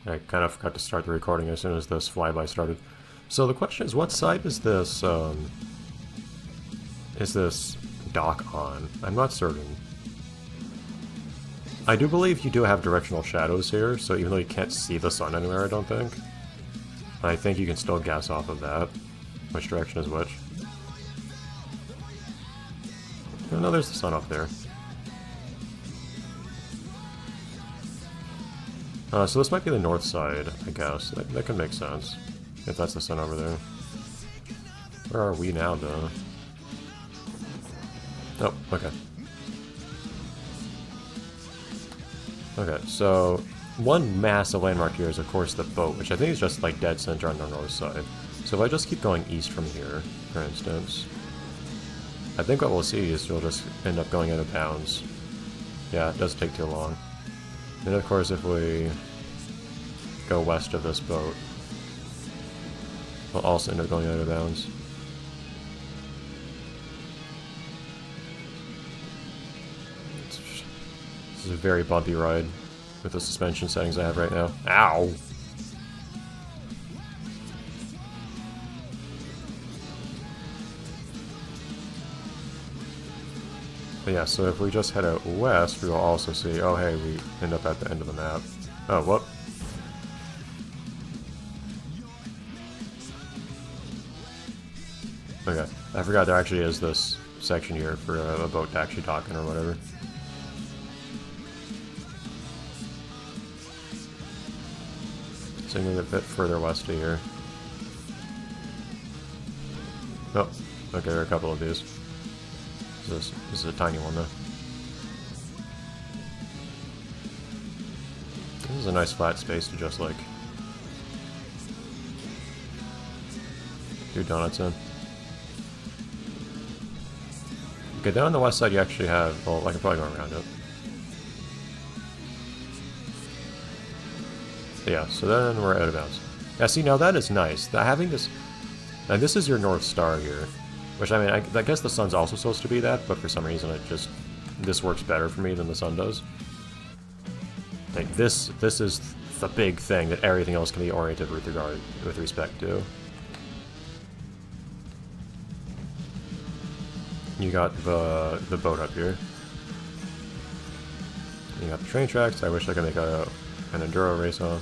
I kind of forgot to start the recording as soon as this flyby started. So the question is, what side is this dock on? I'm not certain. I do believe you do have directional shadows here, so even though you can't see the sun anywhere, I don't think, I think you can still guess off of that which direction is which. Oh, no, there's the sun up there. So this might be the north side, I guess. That could make sense, if that's the sun over there. Where are we now, though? Oh, okay. Okay, so one massive landmark here is, of course, the boat, which I think is just, like, dead center on the north side. So if I just keep going east from here, for instance, I think what we'll see is we'll just end up going out of bounds. Yeah, it does take too long. And of course, if we go west of this boat, we'll also end up going out of bounds. This is a very bumpy ride with the suspension settings I have right now. Ow! But yeah, so if we just head out west, we will also see, oh hey, we end up at the end of the map. Oh, whoop. Okay, I forgot there actually is this section here for a boat to actually dock in or whatever. So I'm gonna get a bit further west of here. Oh, okay, there are a couple of these. This is a tiny one though. This is a nice flat space to just like do donuts in. Okay, then on the west side you actually have, well, I can probably go around it. Yeah, so then we're out of bounds. Yeah, see, now that is nice. Having this... Now this is your North Star here. Which, I mean, I guess the sun's also supposed to be that, but for some reason it just... This works better for me than the sun does. Like, this is the big thing that everything else can be oriented with respect to. You got the boat up here. You got the train tracks. I wish I could make an enduro race on.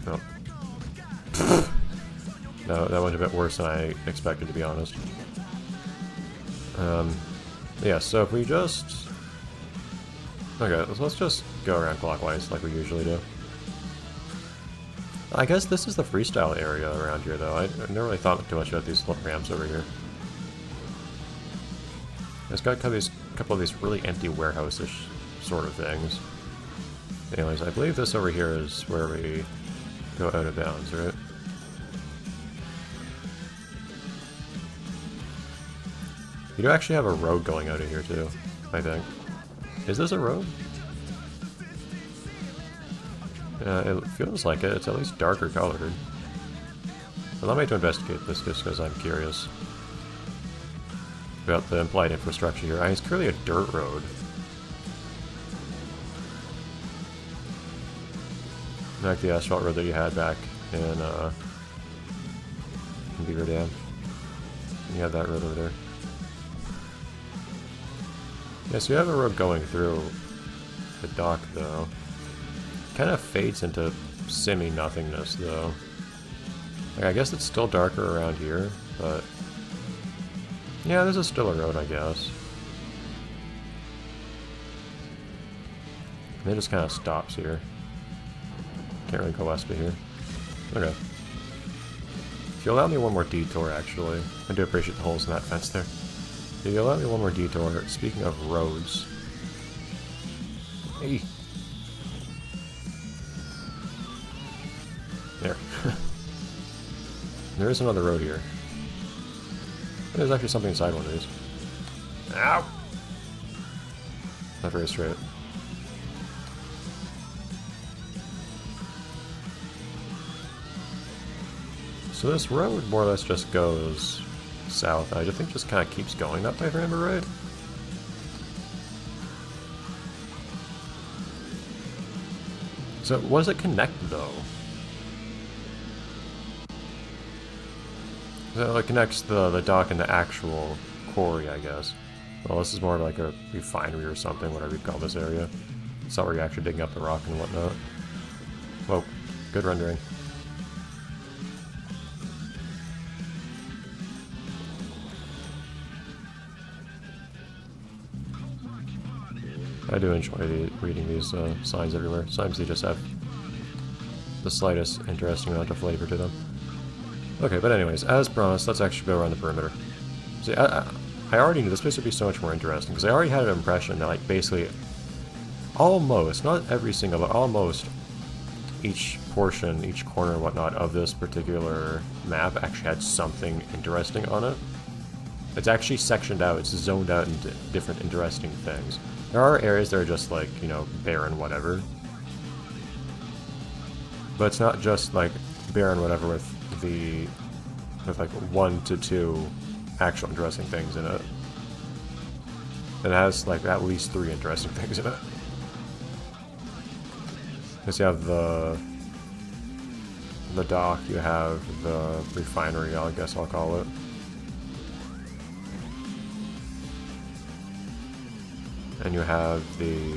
Oh. No, that went a bit worse than I expected, to be honest. Yeah, so if we just... Okay, let's just go around clockwise like we usually do. I guess this is the freestyle area around here, though. I never really thought too much about these little ramps over here. It's got a couple of these really empty warehouse-ish sort of things. Anyways, I believe this over here is where we go out of bounds, right? You do actually have a road going out of here, too, I think. Is this a road? It feels like it. It's at least darker colored. Allow me to investigate this just because I'm curious about the implied infrastructure here. It's clearly a dirt road. Like the asphalt road that you had back in Beaver Dam. You had that road over there. Yeah, so you have a road going through the dock, though. Kind of fades into semi-nothingness, though. Like, I guess it's still darker around here, but... Yeah, this is still a road, I guess. And it just kind of stops here. Can't really go west of here. Okay. If you allow me one more detour, actually. I do appreciate the holes in that fence there. If you allow me one more detour, speaking of roads... Hey! There. There is another road here. There's actually something inside one of these. Ow! Not very straight. So this road more or less just goes south. I think just kind of keeps going up, if I remember right. So what does it connect though? So it connects the dock and the actual quarry, I guess. Well, this is more like a refinery or something, whatever you'd call this area. It's not where you're actually digging up the rock and whatnot. Whoa, good rendering. I do enjoy reading these signs everywhere. Sometimes they just have the slightest interesting amount of flavor to them. Okay, but anyways, as promised, let's actually go around the perimeter. See, I already knew this place would be so much more interesting, because I already had an impression that, like, basically, almost, not every single, but almost each portion, each corner and whatnot of this particular map actually had something interesting on it. It's actually sectioned out, it's zoned out into different interesting things. There are areas that are just like, you know, barren whatever. But it's not just like barren whatever with like 1 to 2 actual interesting things in it. It has like at least 3 interesting things in it. Because you have the dock, you have the refinery, I guess I'll call it. And you have the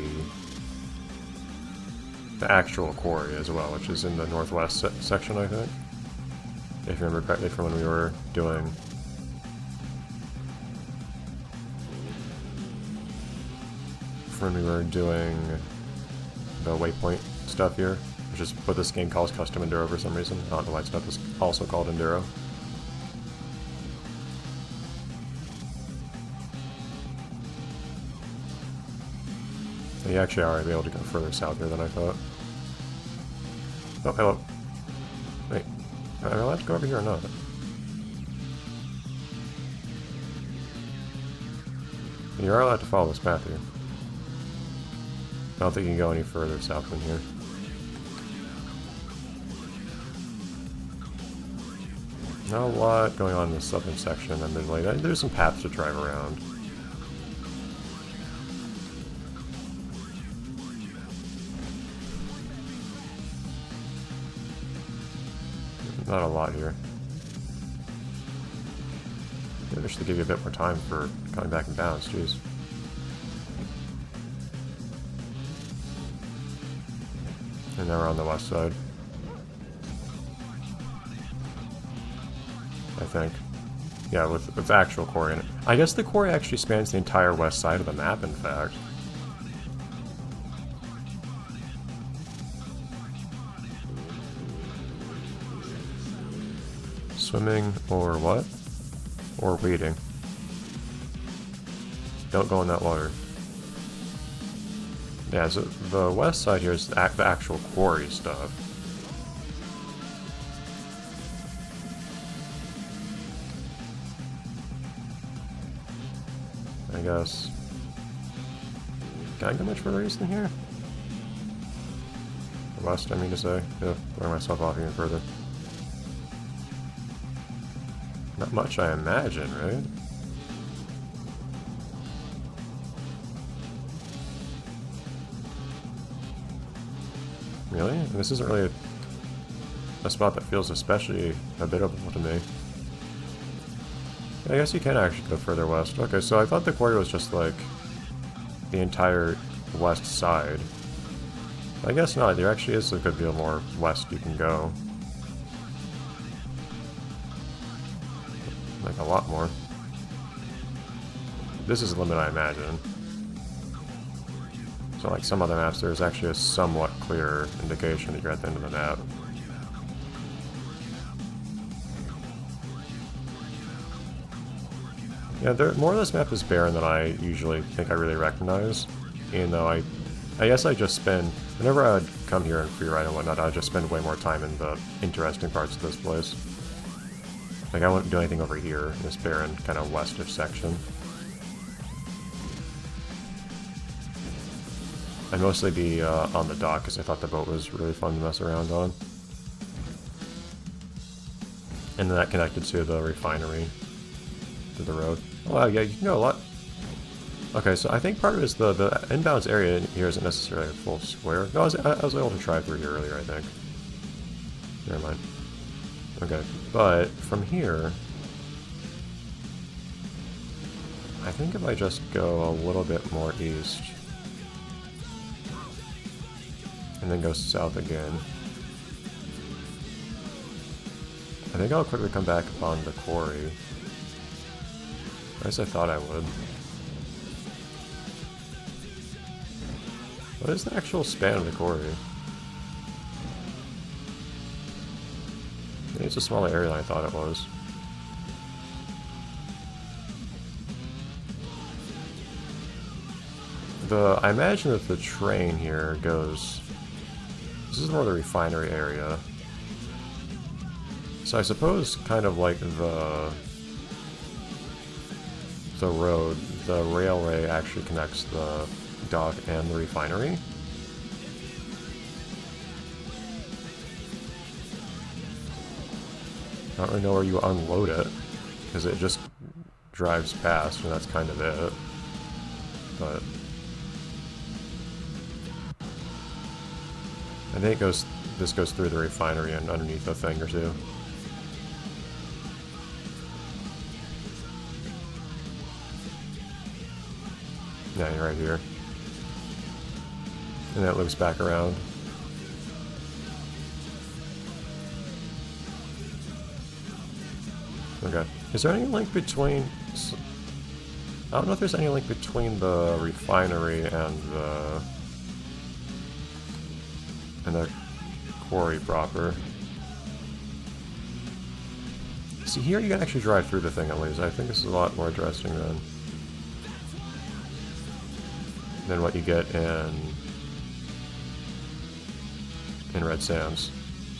actual quarry as well, which is in the northwest section, I think. If you remember correctly from when we were doing the waypoint stuff here, which is what this game calls custom enduro for some reason. I don't know why it's not also called enduro. You actually are able to go further south here than I thought. Oh, hello. Wait, am I allowed to go over here or not? You are allowed to follow this path here. I don't think you can go any further south than here. Not a lot going on in the southern section, admittedly. There's some paths to drive around. Not a lot here. Maybe I should give you a bit more time for coming back in bounds, jeez. And now we're on the west side. I think. Yeah, with actual quarry in it. I guess the quarry actually spans the entire west side of the map, in fact. Swimming or what? Or wading. Don't go in that water. Yeah, so the west side here is the actual quarry stuff. I guess. Can I go much further east than here? The west, I mean to say. Yeah, blowing myself off even further. Not much, I imagine, right? Really? This isn't really a spot that feels especially habitable to me. I guess you can actually go further west. Okay, so I thought the quarry was just like the entire west side. I guess not. There actually is a good deal more west you can go. Like a lot more. This is the limit, I imagine. So like some other maps, there's actually a somewhat clearer indication that you're at the end of the map. Yeah, more of this map is barren than I usually think I really recognize. Even though I guess I just spend, whenever I would come here and freeride and whatnot, I would just spend way more time in the interesting parts of this place. Like, I wouldn't do anything over here, in this barren, kind of westish section. I'd mostly be on the dock, because I thought the boat was really fun to mess around on. And then that connected to the refinery, to the road. Oh, yeah, you can go a lot. Okay, so I think part of it is the inbounds area here isn't necessarily a full square. No, I was able to try through here earlier, I think. Never mind. Okay, but from here, I think if I just go a little bit more east, and then go south again, I think I'll quickly come back upon the quarry. At least I thought I would. What is the actual span of the quarry? Maybe it's a smaller area than I thought it was. I imagine that the train here goes... This is more the refinery area. So I suppose kind of like the road, the railway actually connects the dock and the refinery. I don't really know where you unload it, because it just drives past, and that's kind of it. But I think this goes through the refinery and underneath a thing or two. Yeah, you're right here. And that loops back around. Okay. Is there any link between... I don't know if there's any link between the refinery and the quarry proper. See, here you can actually drive through the thing at least. I think this is a lot more interesting than what you get in Red Sands.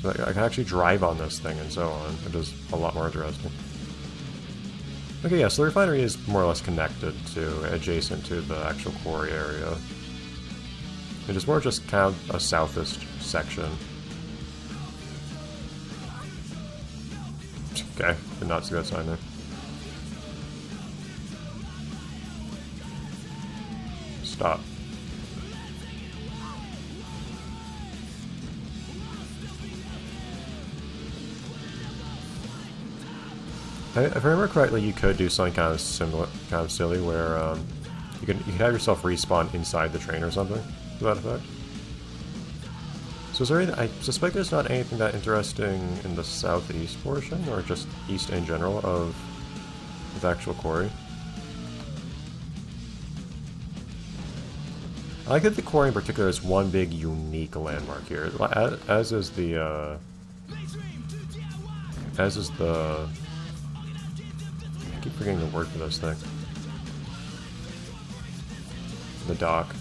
So I can actually drive on this thing and so on, which is a lot more interesting. Okay, yeah, so the refinery is more or less connected to, adjacent to the actual quarry area. It is more just kind of a southest section. Okay, did not see that sign there. Stop. If I remember correctly, you could do something kind of silly, where you could have yourself respawn inside the train or something to that effect. So is there anything, I suspect there's not anything that interesting in the southeast portion, or just east in general of the actual quarry. I like that the quarry in particular is one big unique landmark here, as is the I keep forgetting the word for this thing. The dock.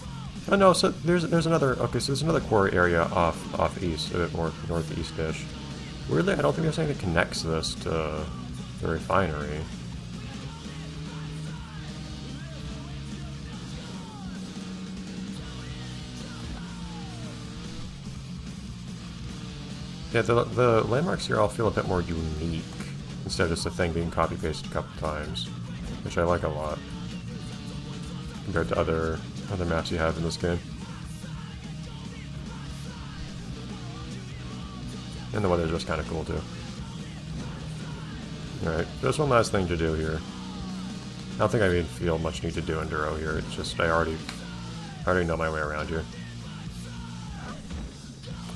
Oh no, so there's another, okay, so there's another quarry area off east, a bit more northeast-ish. Weirdly, I don't think there's anything that connects this to the refinery. Yeah, the landmarks here all feel a bit more unique, instead of just a thing being copy-pasted a couple times, which I like a lot, compared to other maps you have in this game. And the weather's just kind of cool, too. Alright, there's one last thing to do here. I don't think I even feel much need to do Enduro here, it's just I already know my way around here.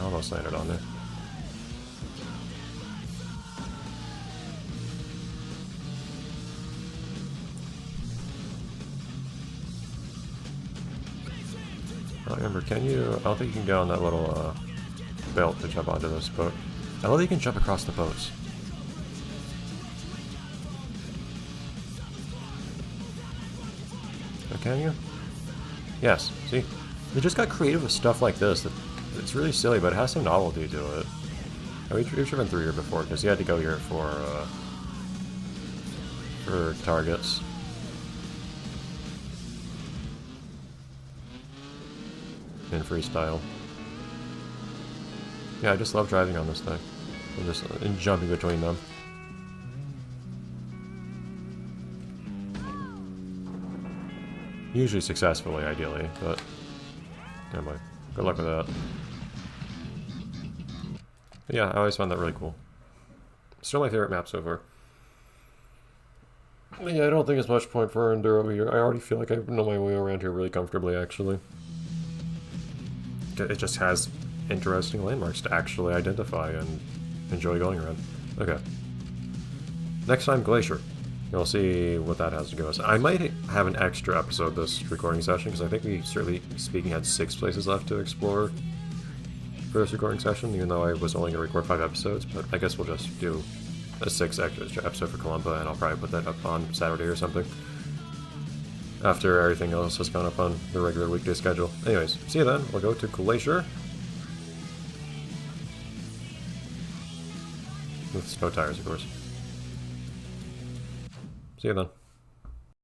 I almost landed on there. I don't remember, can you... I don't think you can get on that little belt to jump onto this boat. I love that you can jump across the boats. Oh, can you? Yes, see? They just got creative with stuff like this. It's really silly, but it has some novelty to it. We've driven through here before, because you had to go here for targets. In freestyle. Yeah, I just love driving on this thing. And jumping between them. Usually successfully, ideally, but anyway, good luck with that. But yeah, I always found that really cool. Still my favorite map so far. But yeah, I don't think it's much point for Enduro here. I already feel like I know my way around here really comfortably, actually. It just has interesting landmarks to actually identify and enjoy going around. Okay. Next time, Glacier. We'll see what that has to give us. I might have an extra episode this recording session, because I think we, certainly speaking, had 6 places left to explore for this recording session, even though I was only going to record 5 episodes, but I guess we'll just do a 6 extra episode for Columba, and I'll probably put that up on Saturday or something. After everything else has gone up on the regular weekday schedule. Anyways, see you then. We'll go to Glacier. With snow tires, of course. See you then.